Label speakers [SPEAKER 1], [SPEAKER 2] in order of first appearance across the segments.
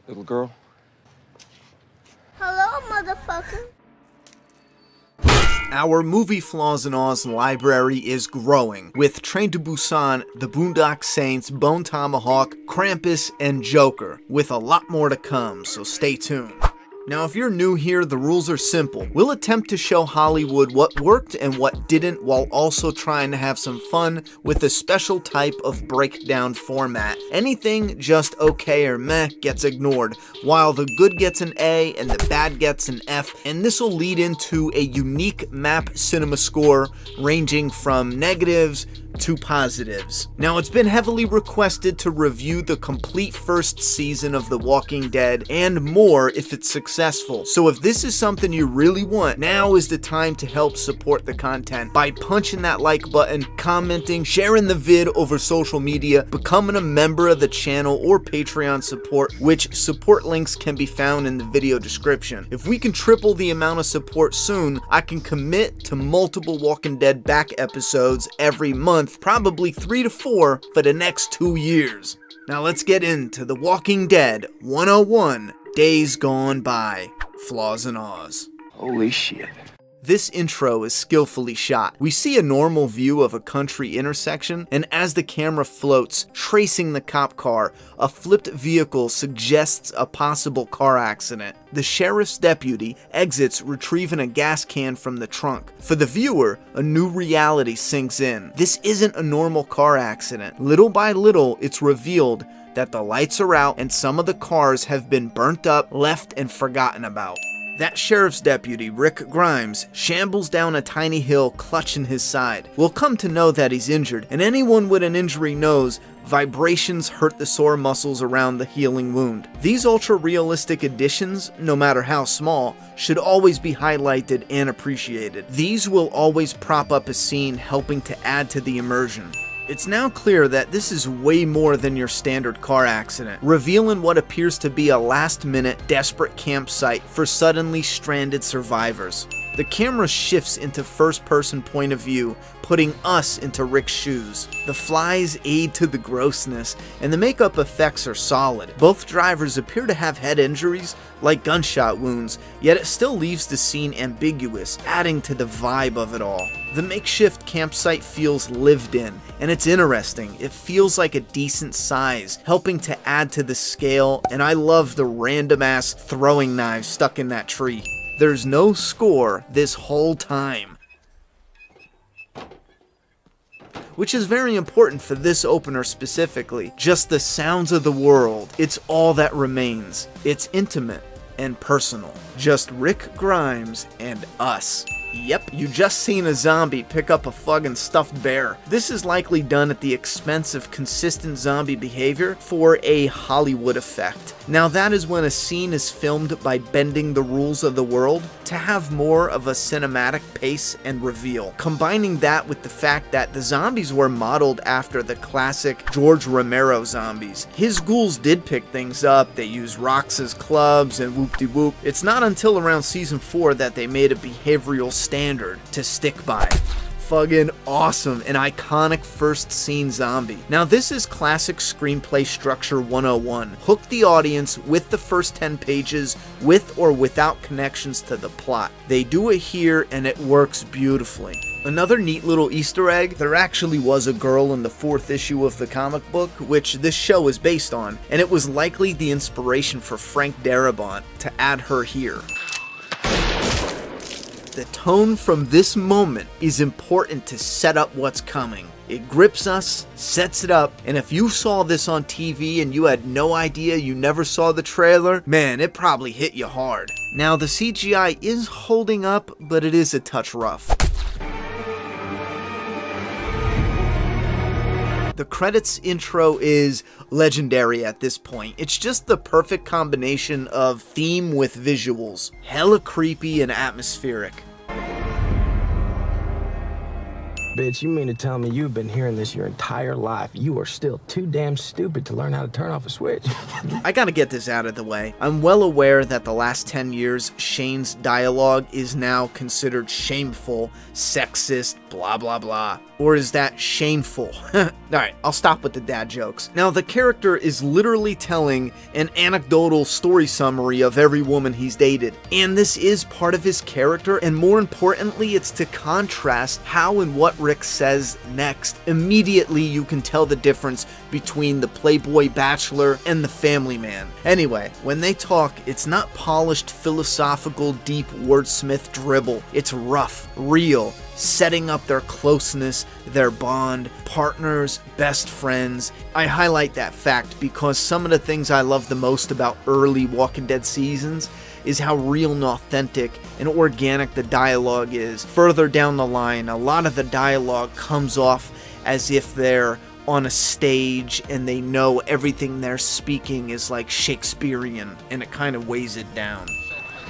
[SPEAKER 1] Little girl.
[SPEAKER 2] Hello, motherfucker.
[SPEAKER 3] Our movie Flaws and Awes library is growing, with Train to Busan, The Boondock Saints, Bone Tomahawk, Krampus, and Joker, with a lot more to come, so stay tuned. Now, if you're new here, the rules are simple. We'll attempt to show Hollywood what worked and what didn't, while also trying to have some fun with a special type of breakdown format. Anything just okay or meh gets ignored, while the good gets an A and the bad gets an F, and this will lead into a unique map cinema score ranging from negatives to positives. Now, it's been heavily requested to review the complete first season of The Walking Dead and more if it's successful. So if this is something you really want, now is the time to help support the content by punching that like button, commenting, sharing the vid over social media, becoming a member of the channel or Patreon support, which support links can be found in the video description. If we can triple the amount of support soon, I can commit to multiple Walking Dead back episodes every month, probably 3 to 4 for the next 2 years. Now let's get into The Walking Dead 101, Days Gone By, Flaws and Awes.
[SPEAKER 1] Holy shit.
[SPEAKER 3] This intro is skillfully shot. We see a normal view of a country intersection, and as the camera floats, tracing the cop car, a flipped vehicle suggests a possible car accident. The sheriff's deputy exits, retrieving a gas can from the trunk. For the viewer, a new reality sinks in. This isn't a normal car accident. Little by little, it's revealed that the lights are out and some of the cars have been burnt up, left, and forgotten about. That sheriff's deputy, Rick Grimes, shambles down a tiny hill clutching his side. We'll come to know that he's injured, and anyone with an injury knows vibrations hurt the sore muscles around the healing wound. These ultra-realistic additions, no matter how small, should always be highlighted and appreciated. These will always prop up a scene, helping to add to the immersion. It's now clear that this is way more than your standard car accident, revealing what appears to be a last-minute, desperate campsite for suddenly stranded survivors. The camera shifts into first-person point of view, putting us into Rick's shoes. The flies aid to the grossness, and the makeup effects are solid. Both drivers appear to have head injuries, like gunshot wounds, yet it still leaves the scene ambiguous, adding to the vibe of it all. The makeshift campsite feels lived in, and it's interesting. It feels like a decent size, helping to add to the scale, and I love the random-ass throwing knives stuck in that tree. There's no score this whole time, which is very important for this opener specifically. Just the sounds of the world. It's all that remains. It's intimate and personal. Just Rick Grimes and us. Yep, you just seen a zombie pick up a fucking stuffed bear. This is likely done at the expense of consistent zombie behavior for a Hollywood effect. Now that is when a scene is filmed by bending the rules of the world to have more of a cinematic pace and reveal. Combining that with the fact that the zombies were modeled after the classic George Romero zombies. His ghouls did pick things up, they used rocks as clubs and whoop-de-whoop. It's not until around season 4 that they made a behavioral standard to stick by. Fucking awesome, an iconic first scene zombie. Now this is classic screenplay structure 101. Hook the audience with the first 10 pages, with or without connections to the plot. They do it here and it works beautifully. Another neat little Easter egg, there actually was a girl in the 4th issue of the comic book, which this show is based on, and it was likely the inspiration for Frank Darabont to add her here. The tone from this moment is important to set up what's coming. It grips us, sets it up, and if you saw this on TV and you had no idea, you never saw the trailer, man, it probably hit you hard. Now the CGI is holding up, but it is a touch rough. The credits intro is legendary at this point. It's just the perfect combination of theme with visuals. Hella creepy and atmospheric.
[SPEAKER 1] Bitch, you mean to tell me you've been hearing this your entire life? You are still too damn stupid to learn how to turn off a switch.
[SPEAKER 3] I gotta get this out of the way. I'm well aware that the last 10 years, Shane's dialogue is now considered shameful, sexist, blah blah blah. Or is that shameful? Alright, I'll stop with the dad jokes. Now, the character is literally telling an anecdotal story summary of every woman he's dated. And this is part of his character, and more importantly, it's to contrast how and what Rick says next. Immediately, you can tell the difference between the playboy bachelor and the family man. Anyway, when they talk, it's not polished, philosophical, deep wordsmith dribble. It's rough, real, setting up their closeness, their bond, partners, best friends. I highlight that fact because some of the things I love the most about early Walking Dead seasons is how real and authentic and organic the dialogue is. Further down the line, a lot of the dialogue comes off as if they're on a stage and they know everything they're speaking is like Shakespearean, and it kind of weighs it down.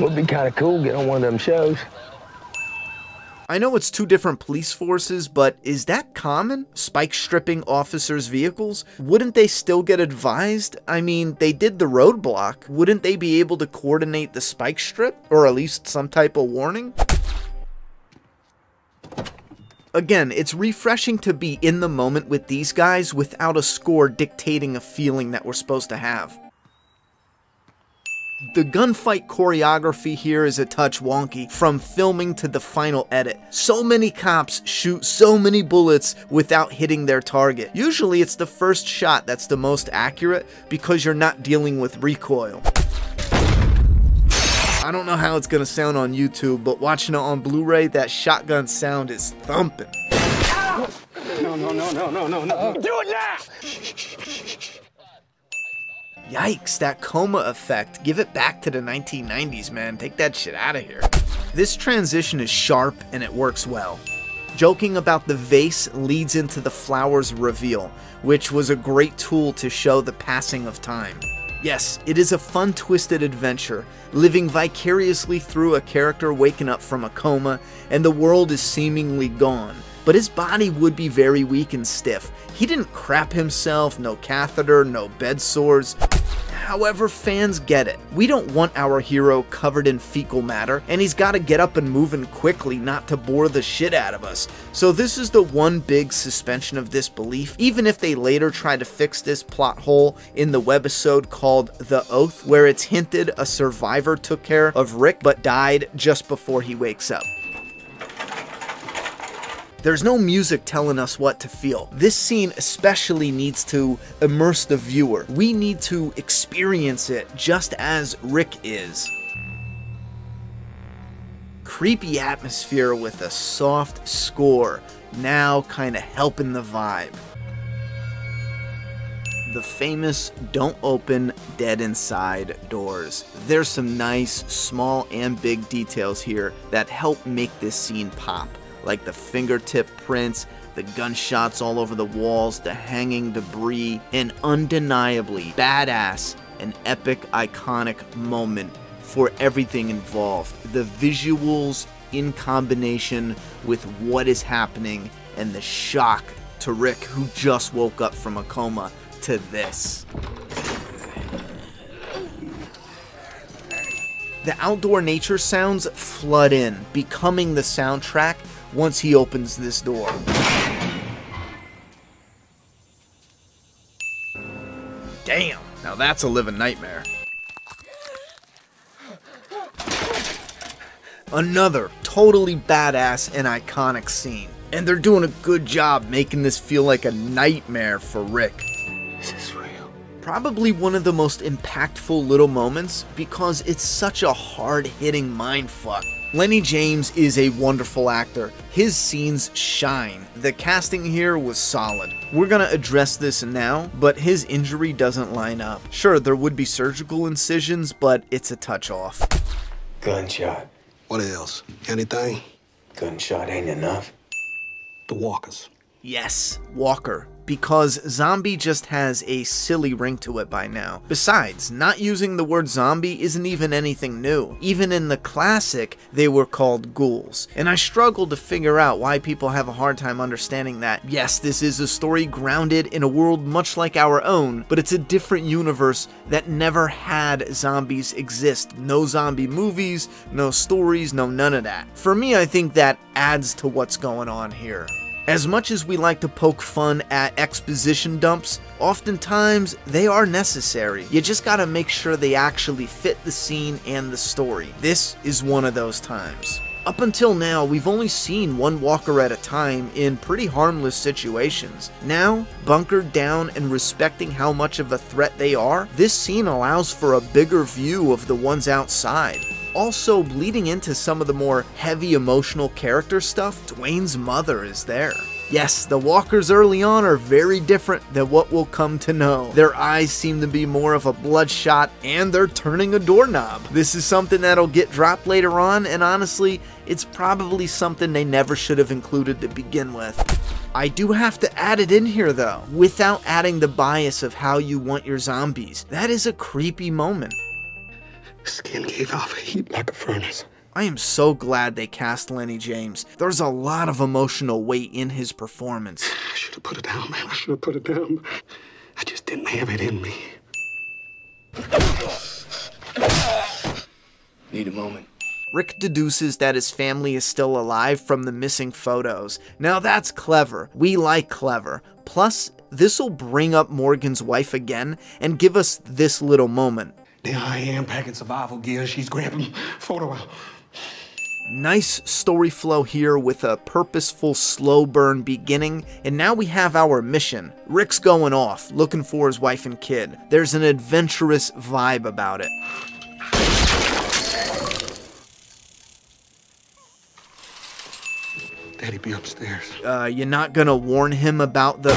[SPEAKER 1] Would be kind of cool get on one of them shows.
[SPEAKER 3] I know it's two different police forces, but is that common? Spike stripping officers' vehicles? Wouldn't they still get advised? I mean, they did the roadblock. Wouldn't they be able to coordinate the spike strip? Or at least some type of warning? Again, it's refreshing to be in the moment with these guys without a score dictating a feeling that we're supposed to have. The gunfight choreography here is a touch wonky, from filming to the final edit. So many cops shoot so many bullets without hitting their target. Usually it's the first shot that's the most accurate because you're not dealing with recoil. I don't know how it's gonna sound on YouTube, but watching it on Blu-ray, that shotgun sound is thumping.
[SPEAKER 1] No. Do it now!
[SPEAKER 3] Yikes, that coma effect. Give it back to the 1990s, man. Take that shit out of here. This transition is sharp and it works well. Joking about the vase leads into the flowers reveal, which was a great tool to show the passing of time. Yes, it is a fun, twisted adventure, living vicariously through a character waking up from a coma and the world is seemingly gone. But his body would be very weak and stiff. He didn't crap himself, no catheter, no bed sores. However, fans get it. We don't want our hero covered in fecal matter, and he's gotta get up and moving quickly not to bore the shit out of us. So this is the one big suspension of disbelief, even if they later try to fix this plot hole in the webisode called The Oath, where it's hinted a survivor took care of Rick but died just before he wakes up. There's no music telling us what to feel. This scene especially needs to immerse the viewer. We need to experience it just as Rick is. Creepy atmosphere with a soft score, now kinda helping the vibe. The famous don't open dead inside doors. There's some nice, small and big details here that help make this scene pop. Like the fingertip prints, the gunshots all over the walls, the hanging debris, an undeniably badass and epic iconic moment for everything involved. The visuals in combination with what is happening and the shock to Rick, who just woke up from a coma, to this. The outdoor nature sounds flood in, becoming the soundtrack once he opens this door. Damn, now that's a living nightmare. Another totally badass and iconic scene. And they're doing a good job making this feel like a nightmare for Rick.
[SPEAKER 1] Is this real?
[SPEAKER 3] Probably one of the most impactful little moments because it's such a hard-hitting mindfuck. Lenny James is a wonderful actor. His scenes shine. The casting here was solid. We're gonna address this now, but his injury doesn't line up. Sure, there would be surgical incisions, but it's a touch off.
[SPEAKER 2] Gunshot.
[SPEAKER 4] What else? Anything?
[SPEAKER 2] Gunshot ain't enough.
[SPEAKER 4] The walkers.
[SPEAKER 3] Yes, Walker. because zombie just has a silly ring to it by now. Besides, not using the word zombie isn't even anything new. Even in the classic, they were called ghouls. And I struggle to figure out why people have a hard time understanding that. Yes, this is a story grounded in a world much like our own, but it's a different universe that never had zombies exist. No zombie movies, no stories, no none of that. For me, I think that adds to what's going on here. As much as we like to poke fun at exposition dumps, oftentimes they are necessary. You just gotta make sure they actually fit the scene and the story. This is one of those times. Up until now, we've only seen one walker at a time in pretty harmless situations. Now, bunkered down and respecting how much of a threat they are, this scene allows for a bigger view of the ones outside. Also, bleeding into some of the more heavy emotional character stuff, Dwayne's mother is there. Yes, the walkers early on are very different than what we'll come to know. Their eyes seem to be more of a bloodshot, and they're turning a doorknob. This is something that'll get dropped later on, and honestly, it's probably something they never should have included to begin with. I do have to add it in here though, without adding the bias of how you want your zombies. That is a creepy moment.
[SPEAKER 2] Skin gave off a heat like a furnace.
[SPEAKER 3] I am so glad they cast Lenny James. There's a lot of emotional weight in his performance.
[SPEAKER 2] I should have put it down, man. I should have put it down. I just didn't have it in me. Need a moment.
[SPEAKER 3] Rick deduces that his family is still alive from the missing photos. Now that's clever. We like clever. Plus, this'll bring up Morgan's wife again and give us this little moment.
[SPEAKER 2] There I am packing survival gear. She's grabbing photo out.
[SPEAKER 3] Nice story flow here with a purposeful slow burn beginning, and now we have our mission. Rick's going off, looking for his wife and kid. There's an adventurous vibe about it.
[SPEAKER 2] Daddy be upstairs.
[SPEAKER 3] You're not gonna warn him about the...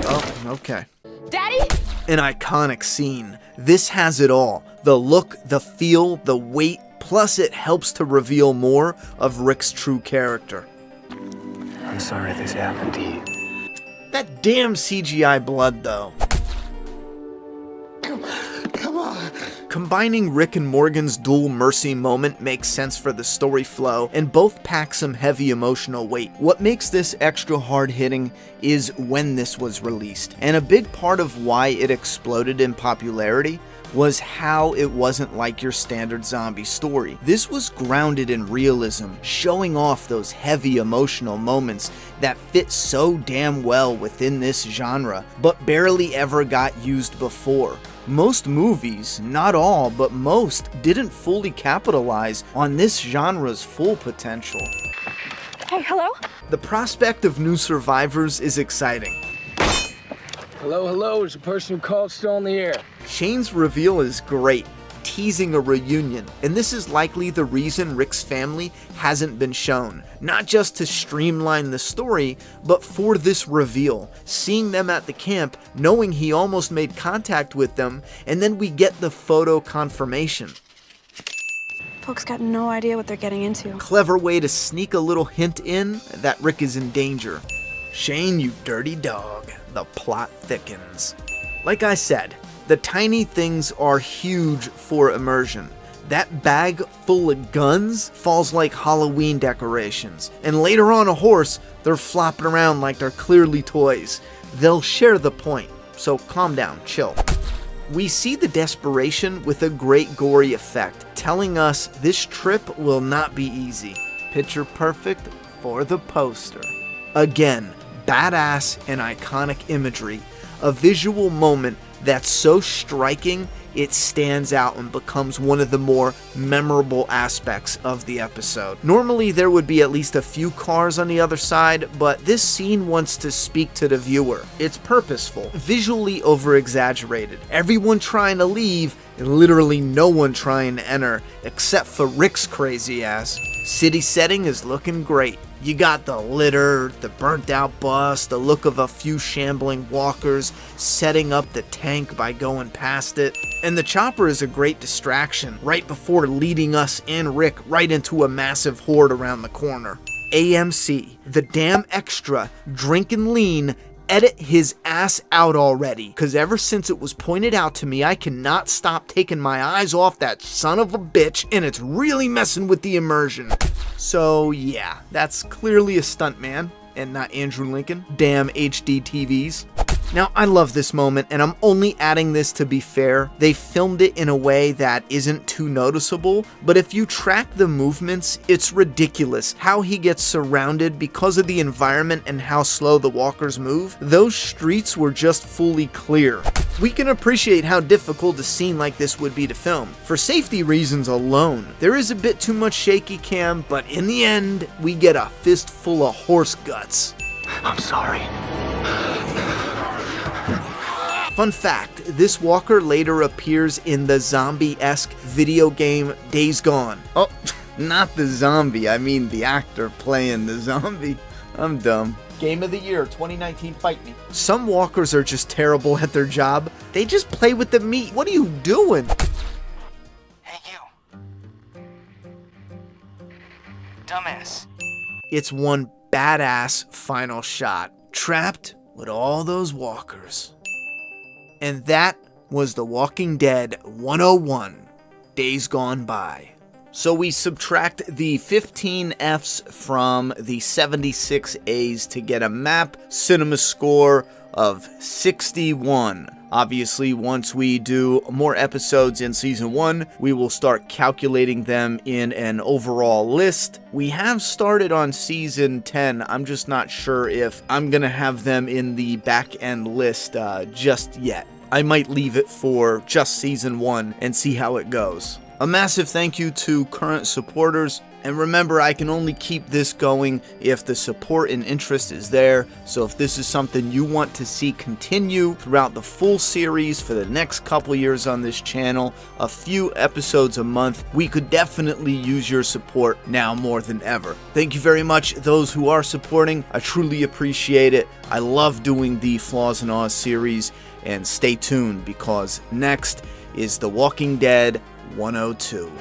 [SPEAKER 3] Oh, okay.
[SPEAKER 4] Daddy?
[SPEAKER 3] An iconic scene. This has it all. The look, the feel, the weight, plus it helps to reveal more of Rick's true character.
[SPEAKER 2] I'm sorry this happened to you.
[SPEAKER 3] That damn CGI blood though.
[SPEAKER 2] Come on.
[SPEAKER 3] Combining Rick and Morgan's dual mercy moment makes sense for the story flow, and both pack some heavy emotional weight. What makes this extra hard-hitting is when this was released, and a big part of why it exploded in popularity was how it wasn't like your standard zombie story. This was grounded in realism, showing off those heavy emotional moments that fit so damn well within this genre, but barely ever got used before. Most movies, not all, but most, didn't fully capitalize on this genre's full potential.
[SPEAKER 4] Hey, hello?
[SPEAKER 3] The prospect of new survivors is exciting.
[SPEAKER 1] Hello, hello, is the person who called still on the air?
[SPEAKER 3] Shane's reveal is great, teasing a reunion, and this is likely the reason Rick's family hasn't been shown. Not just to streamline the story, but for this reveal. Seeing them at the camp, knowing he almost made contact with them, and then we get the photo confirmation.
[SPEAKER 4] Folks got no idea what they're getting into.
[SPEAKER 3] Clever way to sneak a little hint in that Rick is in danger. Shane, you dirty dog. The plot thickens. Like I said, the tiny things are huge for immersion. That bag full of guns falls like Halloween decorations, and later on a horse, they're flopping around like they're clearly toys. They'll share the point, so calm down, chill. We see the desperation with a great gory effect, telling us this trip will not be easy. Picture perfect for the poster. Again, badass and iconic imagery, a visual moment that's so striking it stands out and becomes one of the more memorable aspects of the episode. Normally there would be at least a few cars on the other side, but this scene wants to speak to the viewer. It's purposeful, visually over-exaggerated. Everyone trying to leave, and literally no one trying to enter, except for Rick's crazy ass. City setting is looking great. You got the litter, the burnt out bus, the look of a few shambling walkers, setting up the tank by going past it. And the chopper is a great distraction, right before leading us and Rick right into a massive horde around the corner. AMC, the damn extra, drinking lean, edit his ass out already, because ever since it was pointed out to me, I cannot stop taking my eyes off that son of a bitch, and it's really messing with the immersion. So yeah, that's clearly a stuntman and not Andrew Lincoln. Damn HD TVs. Now, I love this moment, and I'm only adding this to be fair. They filmed it in a way that isn't too noticeable, but if you track the movements, it's ridiculous how he gets surrounded because of the environment and how slow the walkers move. Those streets were just fully clear. We can appreciate how difficult a scene like this would be to film. For safety reasons alone, there is a bit too much shaky cam, but in the end, we get a fistful of horse guts.
[SPEAKER 1] I'm sorry.
[SPEAKER 3] Fun fact, this walker later appears in the zombie-esque video game Days Gone. Oh, not the zombie, I mean the actor playing the zombie. I'm dumb. Game of the Year 2019, fight me. Some walkers are just terrible at their job. They just play with the meat. What are you doing?
[SPEAKER 5] Hey, you. Dumbass.
[SPEAKER 3] It's one badass final shot. Trapped with all those walkers. And that was The Walking Dead 101, Days Gone By. So we subtract the 15 Fs from the 76 As to get a map cinema score of 61. Obviously, once we do more episodes in Season 1, we will start calculating them in an overall list. We have started on Season 10. I'm just not sure if I'm going to have them in the back-end list just yet. I might leave it for just Season 1 and see how it goes. A massive thank you to current supporters, and remember, I can only keep this going if the support and interest is there, so if this is something you want to see continue throughout the full series for the next couple years on this channel, a few episodes a month, we could definitely use your support now more than ever. Thank you very much, those who are supporting. I truly appreciate it. I love doing the Flaws and Awes series, and stay tuned because next is The Walking Dead 102.